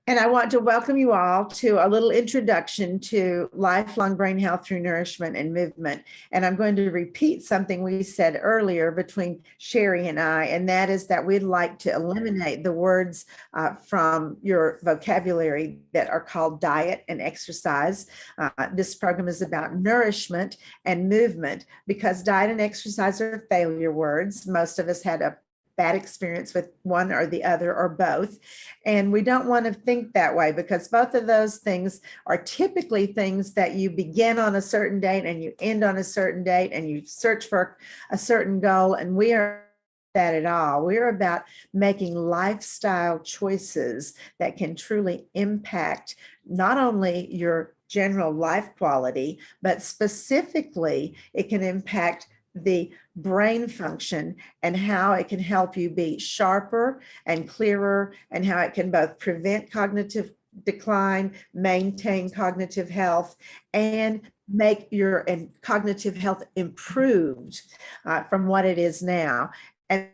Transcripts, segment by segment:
And I want to welcome you all to a little introduction to lifelong brain health through nourishment and movement. And I'm going to repeat something we said earlier between Sherry and I, and that is that we'd like to eliminate the words from your vocabulary that are called diet and exercise. This program is about nourishment and movement because diet and exercise are failure words. Most of us had a bad experience with one or the other or both. And we don't want to think that way because both of those things are typically things that you begin on a certain date and you end on a certain date and you search for a certain goal. And we are that at all. We're about making lifestyle choices that can truly impact not only your general life quality, but specifically it can impact the brain function and how it can help you be sharper and clearer, and how it can both prevent cognitive decline, maintain cognitive health, and make your cognitive health improved from what it is now. And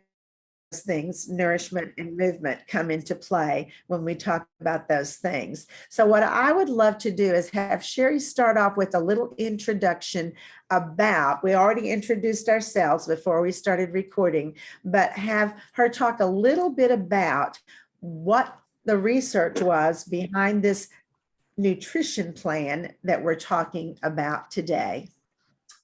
things, nourishment and movement, come into play when we talk about those things. So what I would love to do is have Sherry start off with a little introduction about, we already introduced ourselves before we started recording, but have her talk a little bit about what the research was behind this nutrition plan that we're talking about today.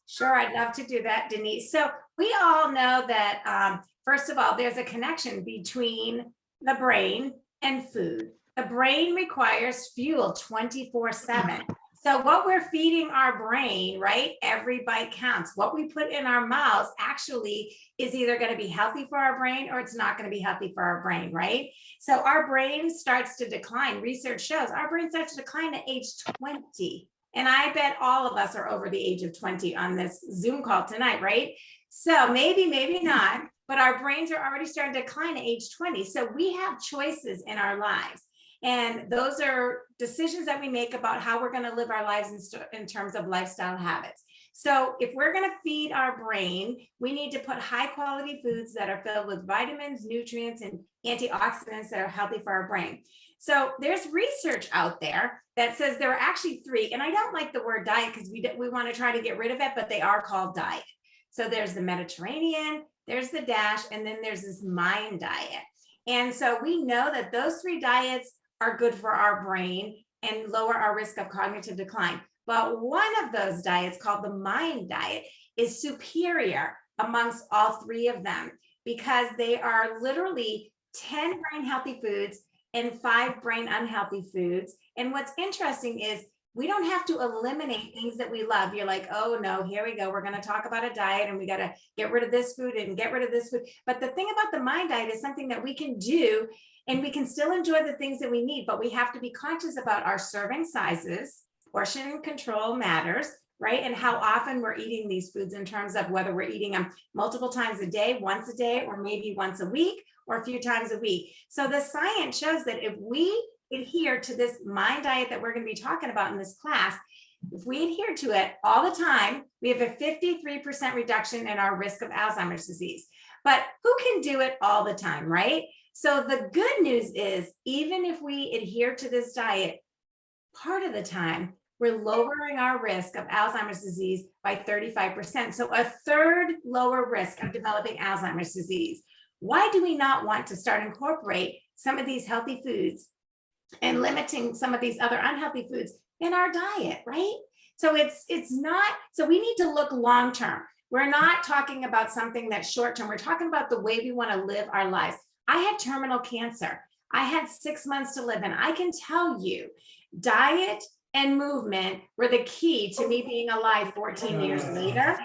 Sure, I'd love to do that, Denise. So we all know that, first of all, there's a connection between the brain and food. The brain requires fuel 24/7. So what we're feeding our brain, right? Every bite counts. What we put in our mouths actually is either going to be healthy for our brain or it's not going to be healthy for our brain, right? So our brain starts to decline. Research shows our brain starts to decline at age 20. And I bet all of us are over the age of 20 on this Zoom call tonight, right? So maybe, maybe not, but our brains are already starting to decline at age 20. So we have choices in our lives. And those are decisions that we make about how we're going to live our lives in terms of lifestyle habits. So if we're going to feed our brain, we need to put high quality foods that are filled with vitamins, nutrients, and antioxidants that are healthy for our brain. So there's research out there that says there are actually three, and I don't like the word diet because we want to try to get rid of it, but they are called diet. So there's the Mediterranean, there's the DASH, and then there's this MIND diet. And so we know that those three diets are good for our brain and lower our risk of cognitive decline. But one of those diets, called the MIND diet, is superior amongst all three of them because they are literally 10 brain healthy foods and 5 brain unhealthy foods. And what's interesting is we don't have to eliminate things that we love. You're like, oh no, here we go. We're going to talk about a diet and we got to get rid of this food and get rid of this food. But the thing about the MIND diet is something that we can do and we can still enjoy the things that we need, but we have to be conscious about our serving sizes. Portion control matters, right? And how often we're eating these foods in terms of whether we're eating them multiple times a day, once a day, or maybe once a week, or a few times a week. So the science shows that if we adhere to this MIND diet that we're going to be talking about in this class, if we adhere to it all the time, we have a 53% reduction in our risk of Alzheimer's disease. But who can do it all the time, right? So the good news is, even if we adhere to this diet part of the time, we're lowering our risk of Alzheimer's disease by 35%. So a third lower risk of developing Alzheimer's disease. Why do we not want to start incorporate some of these healthy foods and limiting some of these other unhealthy foods in our diet, right? So it's not, so we need to look long-term. We're not talking about something that's short-term. We're talking about the way we want to live our lives. I had terminal cancer. I had 6 months to live, and I can tell you, diet and movement were the key to me being alive 14 years later.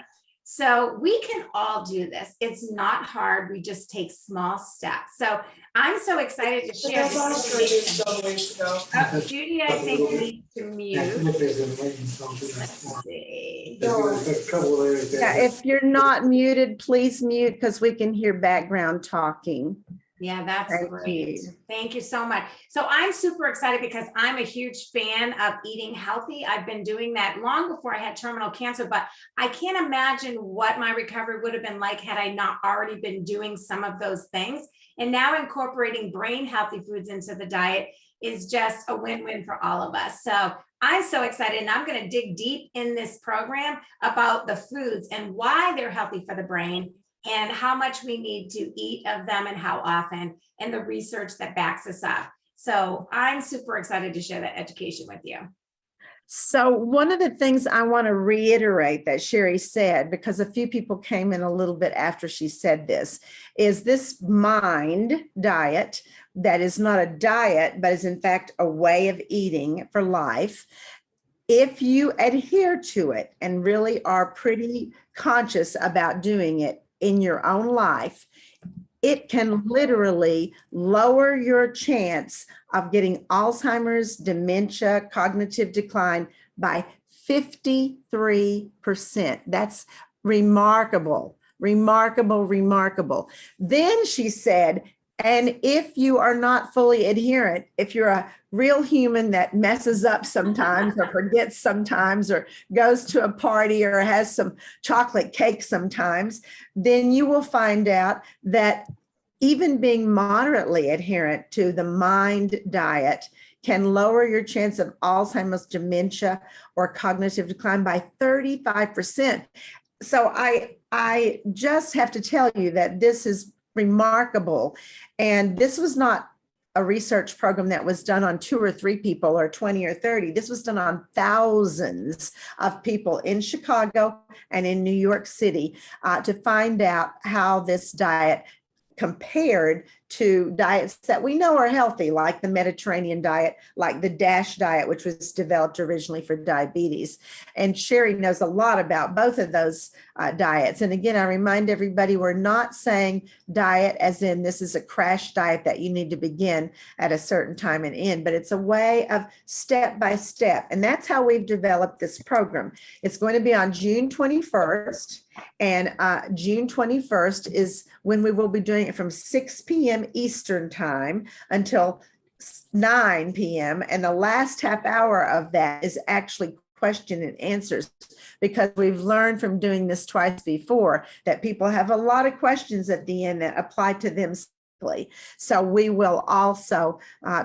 So we can all do this. It's not hard. We just take small steps. So I'm so excited to share this information. Oh, Judy, I think needs to mute. Let's see. Yeah, if you're not muted, please mute because we can hear background talking. Yeah, that's great. Thank you so much. So I'm super excited because I'm a huge fan of eating healthy. I've been doing that long before I had terminal cancer, but I can't imagine what my recovery would have been like had I not already been doing some of those things. And now incorporating brain healthy foods into the diet is just a win-win for all of us. So I'm so excited, and I'm going to dig deep in this program about the foods and why they're healthy for the brain and how much we need to eat of them and how often, and the research that backs us up. So I'm super excited to share that education with you. So one of the things I want to reiterate that Sherry said, because a few people came in a little bit after she said this, is this mind diet that is not a diet, but is in fact a way of eating for life. If you adhere to it and really are pretty conscious about doing it in your own life, it can literally lower your chance of getting Alzheimer's, dementia, cognitive decline by 53%. That's remarkable, remarkable, remarkable. Then she said, and if you are not fully adherent, if you're a real human that messes up sometimes or forgets sometimes or goes to a party or has some chocolate cake sometimes, then you will find out that even being moderately adherent to the mind diet can lower your chance of Alzheimer's, dementia, or cognitive decline by 35%. So I just have to tell you that this is remarkable. And this was not a research program that was done on 2 or 3 people or 20 or 30. This was done on thousands of people in Chicago and in New York City to find out how this diet compared to diets that we know are healthy, like the Mediterranean diet, like the DASH diet, which was developed originally for diabetes. And Sherry knows a lot about both of those diets. And again, I remind everybody, we're not saying diet as in this is a crash diet that you need to begin at a certain time and end, but it's a way of step by step. And that's how we've developed this program. It's going to be on June 21st. And June 21st is when we will be doing it from 6 p.m. Eastern time until 9 p.m. And the last half hour of that is actually question and answers, because we've learned from doing this twice before that people have a lot of questions at the end that apply to them. So we will also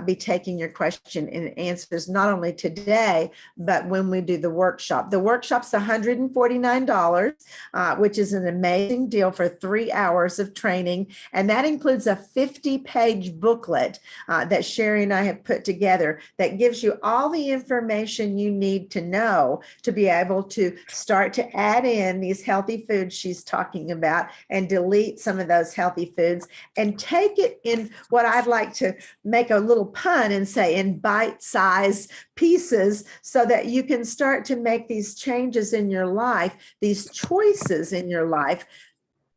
be taking your question and answers not only today, but when we do the workshop. The workshop's $149, which is an amazing deal for 3 hours of training. And that includes a 50-page booklet that Sherry and I have put together that gives you all the information you need to know to be able to start to add in these healthy foods she's talking about and delete some of those healthy foods and take it in what I'd like to make a little pun and say in bite-sized pieces so that you can start to make these changes in your life, these choices in your life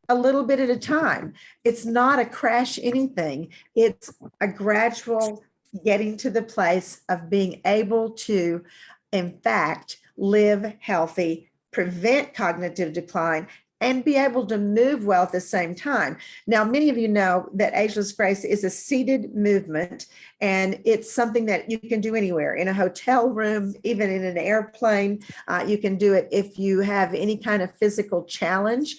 a little bit at a time. It's not a crash anything. It's a gradual getting to the place of being able to, in fact, live healthy, prevent cognitive decline, and be able to move well at the same time. Now, many of you know that Ageless Grace is a seated movement, and it's something that you can do anywhere, in a hotel room, even in an airplane. You can do it if you have any kind of physical challenge.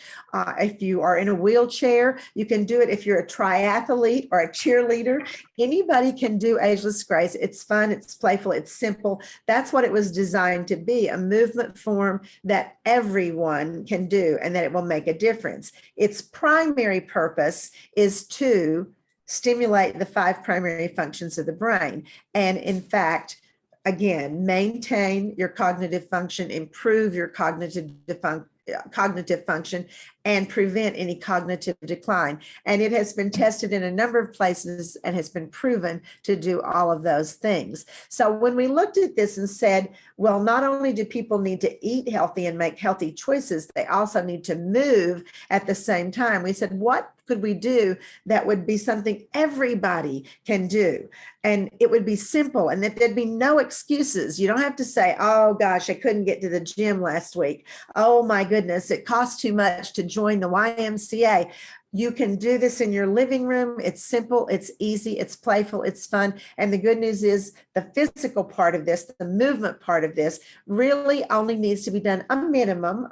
If you are in a wheelchair, you can do it if you're a triathlete or a cheerleader. Anybody can do Ageless Grace. It's fun, it's playful, it's simple. That's what it was designed to be, a movement form that everyone can do and that it will make a difference. Its primary purpose is to stimulate the 5 primary functions of the brain. And in fact, again, maintain your cognitive function, improve your cognitive function, and prevent any cognitive decline. And it has been tested in a number of places and has been proven to do all of those things. So when we looked at this and said, well, not only do people need to eat healthy and make healthy choices, they also need to move at the same time. We said, what could we do that would be something everybody can do? And it would be simple and that there'd be no excuses. You don't have to say, oh gosh, I couldn't get to the gym last week. Oh my goodness, it costs too much to join the YMCA. You can do this in your living room. It's simple, it's easy, it's playful, it's fun. And the good news is the physical part of this, the movement part of this really only needs to be done a minimum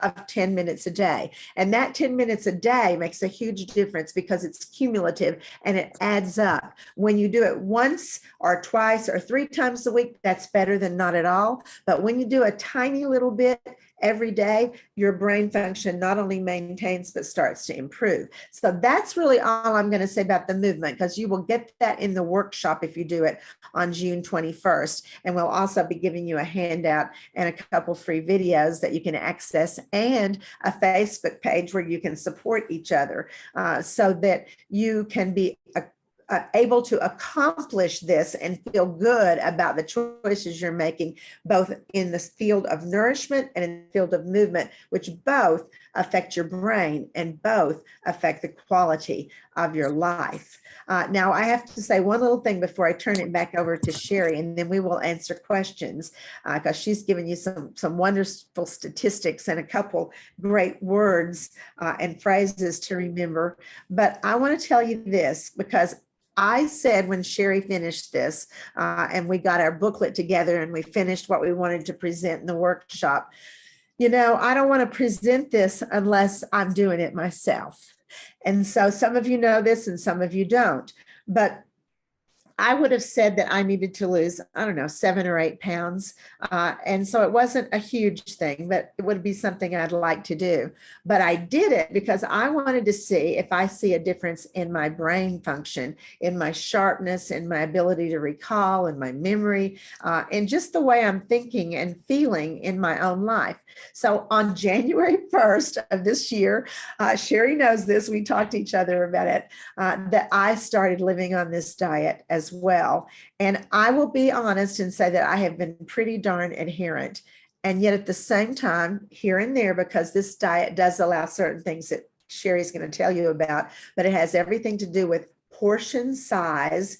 of 10 minutes a day. And that 10 minutes a day makes a huge difference because it's cumulative and it adds up. When you do it once or twice or 3 times a week, that's better than not at all. But when you do a tiny little bit every day, your brain function not only maintains, but starts to improve. So that's really all I'm going to say about the movement, because you will get that in the workshop if you do it on June 21st. And we'll also be giving you a handout and a couple free videos that you can access, and a Facebook page where you can support each other so that you can be able to accomplish this and feel good about the choices you're making, both in the field of nourishment and in the field of movement, which both affect your brain and both affect the quality of your life. Now, I have to say one little thing before I turn it back over to Sherry, and then we will answer questions because she's given you some wonderful statistics and a couple great words and phrases to remember. But I want to tell you this, because I said when Sherry finished this and we got our booklet together and we finished what we wanted to present in the workshop, you know, I don't want to present this unless I'm doing it myself. And so some of you know this and some of you don't, but I would have said that I needed to lose, I don't know, 7 or 8 pounds. And so it wasn't a huge thing, but it would be something I'd like to do. But I did it because I wanted to see if I see a difference in my brain function, in my sharpness, in my ability to recall, in my memory, and just the way I'm thinking and feeling in my own life. So on January 1st of this year, Sherry knows this, we talked to each other about it, that I started living on this diet as well. And I will be honest and say that I have been pretty darn adherent. And yet at the same time, here and there, because this diet does allow certain things that Sherry's going to tell you about, but it has everything to do with portion size,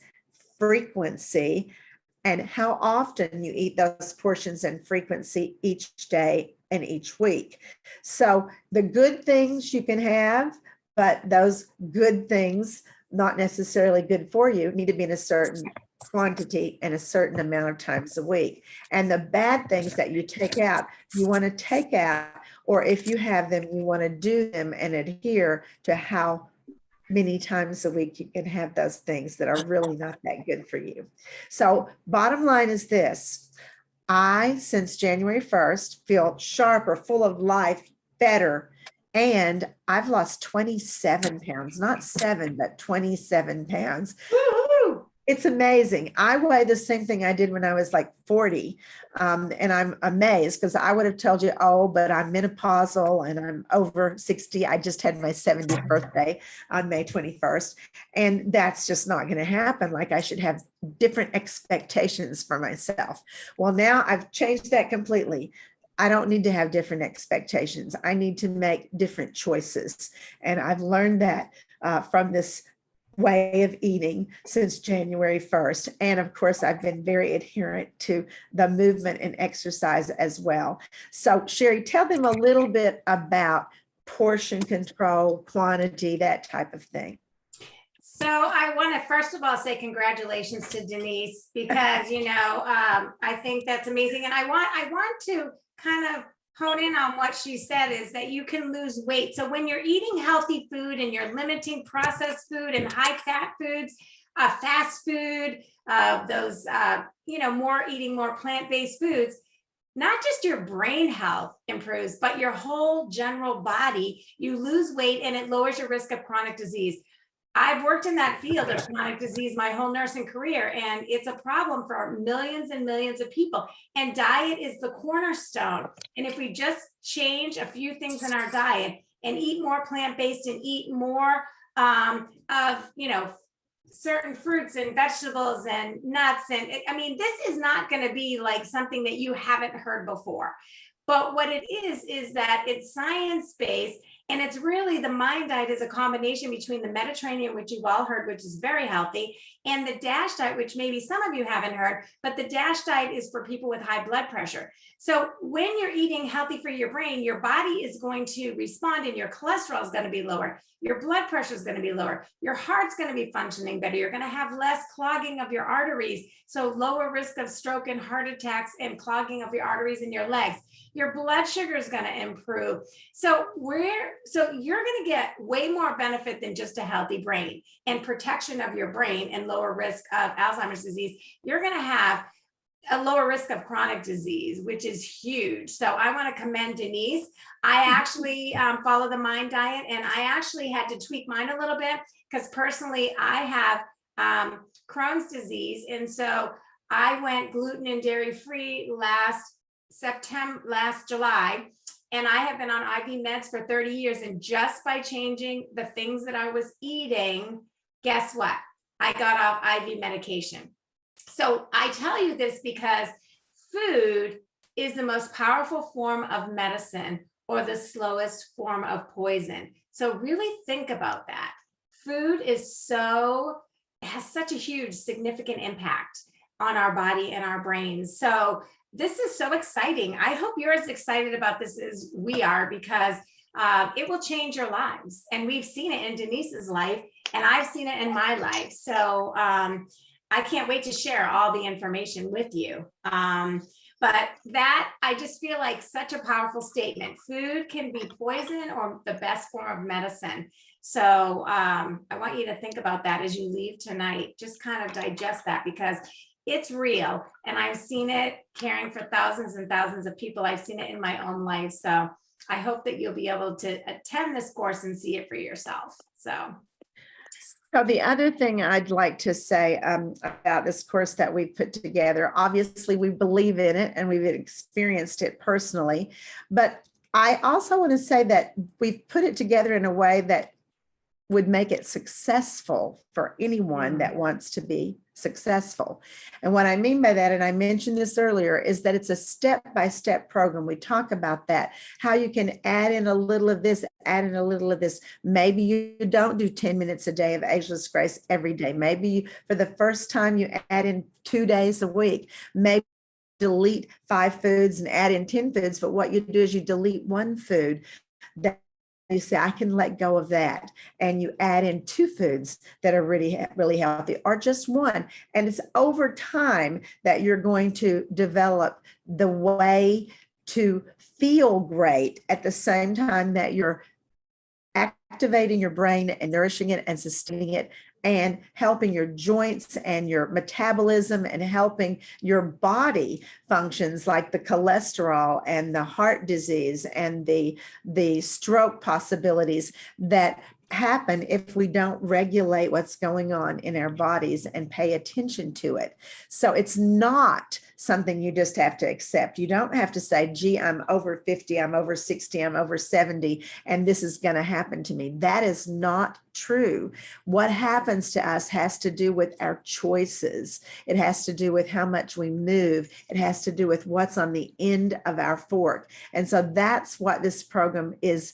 frequency, and how often you eat those portions and frequency each day and each week. So the good things you can have, but those good things, not necessarily good for you, need to be in a certain quantity and a certain amount of times a week. And the bad things that you take out, you want to take out, or if you have them, you want to do them and adhere to how many times a week you can have those things that are really not that good for you. So bottom line is this: I, since January 1st, feel sharper, full of life, better. And I've lost 27 pounds, not 7, but 27 pounds. Woo-hoo! It's amazing. I weigh the same thing I did when I was like 40. And I'm amazed because I would have told you, oh, but I'm menopausal and I'm over 60. I just had my 70th birthday on May 21st. And that's just not going to happen. Like, I should have different expectations for myself. Well, now I've changed that completely. I don't need to have different expectations. I need to make different choices. And I've learned that from this way of eating since January 1st. And of course, I've been very adherent to the movement and exercise as well. So Sherry, tell them a little bit about portion control, quantity, that type of thing. So I want to first of all say congratulations to Denise, because I think that's amazing, and I want to kind of hone in on what she said, is that you can lose weight. So when you're eating healthy food and you're limiting processed food and high fat foods, fast food, eating more plant-based foods, not just your brain health improves, but your whole general body, you lose weight and it lowers your risk of chronic disease. I've worked in that field of chronic disease my whole nursing career, and it's a problem for millions and millions of people. And diet is the cornerstone. And if we just change a few things in our diet and eat more plant-based and eat more of certain fruits and vegetables and nuts, and this is not going to be like something that you haven't heard before. But what it is that it's science-based, And it's really, the mind diet is a combination between the Mediterranean, which you've all heard, which is very healthy, and the DASH diet, which maybe some of you haven't heard, but the DASH diet is for people with high blood pressure. So when you're eating healthy for your brain, your body is going to respond and your cholesterol is going to be lower. Your blood pressure is going to be lower. Your heart's going to be functioning better. You're going to have less clogging of your arteries. So lower risk of stroke and heart attacks and clogging of your arteries in your legs. Your blood sugar is going to improve. So you're going to get way more benefit than just a healthy brain and protection of your brain and lower risk of Alzheimer's disease. You're going to have a lower risk of chronic disease, which is huge. So I want to commend Denise. I actually follow the Mind Diet, and I actually had to tweak mine a little bit because personally I have Crohn's disease. And so I went gluten and dairy free last July, and I have been on IV meds for 30 years. And just by changing the things that I was eating, guess what? I got off IV medication. So I tell you this because food is the most powerful form of medicine or the slowest form of poison. So really think about that. Food has such a huge, significant impact on our body and our brains. So this is so exciting. I hope you're as excited about this as we are, because it will change your lives. And we've seen it in Denise's life, and I've seen it in my life. So I can't wait to share all the information with you. But that, I just feel like such a powerful statement. Food can be poison or the best form of medicine. So I want you to think about that as you leave tonight. Just kind of digest that, because it's real. And I've seen it caring for thousands and thousands of people. I've seen it in my own life. So I hope that you'll be able to attend this course and see it for yourself. So the other thing I'd like to say about this course that we've put together, obviously we believe in it and we've experienced it personally, but I also want to say that we've put it together in a way that would make it successful for anyone that wants to be successful. And what I mean by that, and I mentioned this earlier, is that it's a step-by-step program. We talk about that, how you can add in a little of this, add in a little of this. Maybe you don't do 10 minutes a day of Ageless Grace every day. Maybe for the first time you add in 2 days a week. Maybe delete 5 foods and add in 10 foods, but what you do is you delete 1 food that you say, I can let go of that. And you add in 2 foods that are really, really healthy, or just 1. And it's over time that you're going to develop the way to feel great at the same time that you're activating your brain and nourishing it and sustaining it and helping your joints and your metabolism and helping your body functions like the cholesterol and the heart disease and the stroke possibilities that happen if we don't regulate what's going on in our bodies and pay attention to it. So it's not something you just have to accept. You don't have to say, gee, I'm over 50, I'm over 60, I'm over 70, and this is going to happen to me. That is not true. What happens to us has to do with our choices. It has to do with how much we move. It has to do with what's on the end of our fork. And so that's what this program is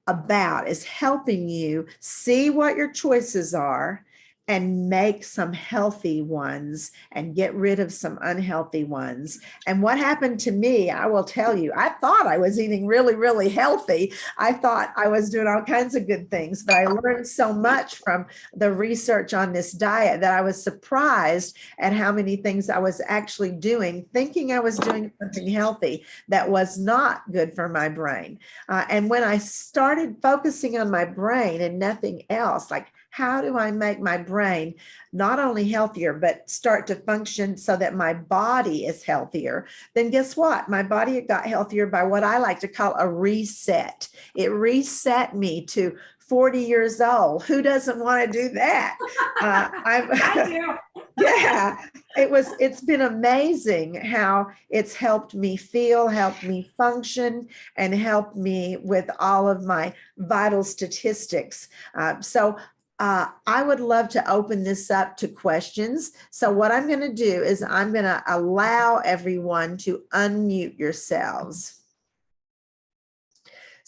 about, is helping you see what your choices are and make some healthy ones and get rid of some unhealthy ones. And what happened to me, I will tell you, I thought I was eating really, really healthy. I thought I was doing all kinds of good things, but I learned so much from the research on this diet that I was surprised at how many things I was actually doing, thinking I was doing something healthy that was not good for my brain. And when I started focusing on my brain and nothing else, like, how do I make my brain not only healthier, but start to function so that my body is healthier? Then guess what? My body got healthier by what I like to call a reset. It reset me to 40 years old. Who doesn't want to do that? I do. Yeah, it's been amazing how it's helped me feel, helped me function, and helped me with all of my vital statistics. I would love to open this up to questions. So what I'm going to do is I'm going to allow everyone to unmute yourselves.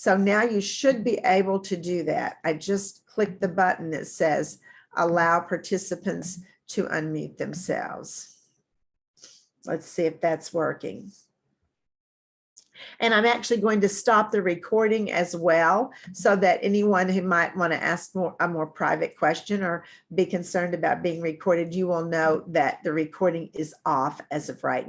So now you should be able to do that. I just clicked the button that says allow participants to unmute themselves. Let's see if that's working. And I'm actually going to stop the recording as well, so that anyone who might want to ask a more private question or be concerned about being recorded, you will know that the recording is off as of right now.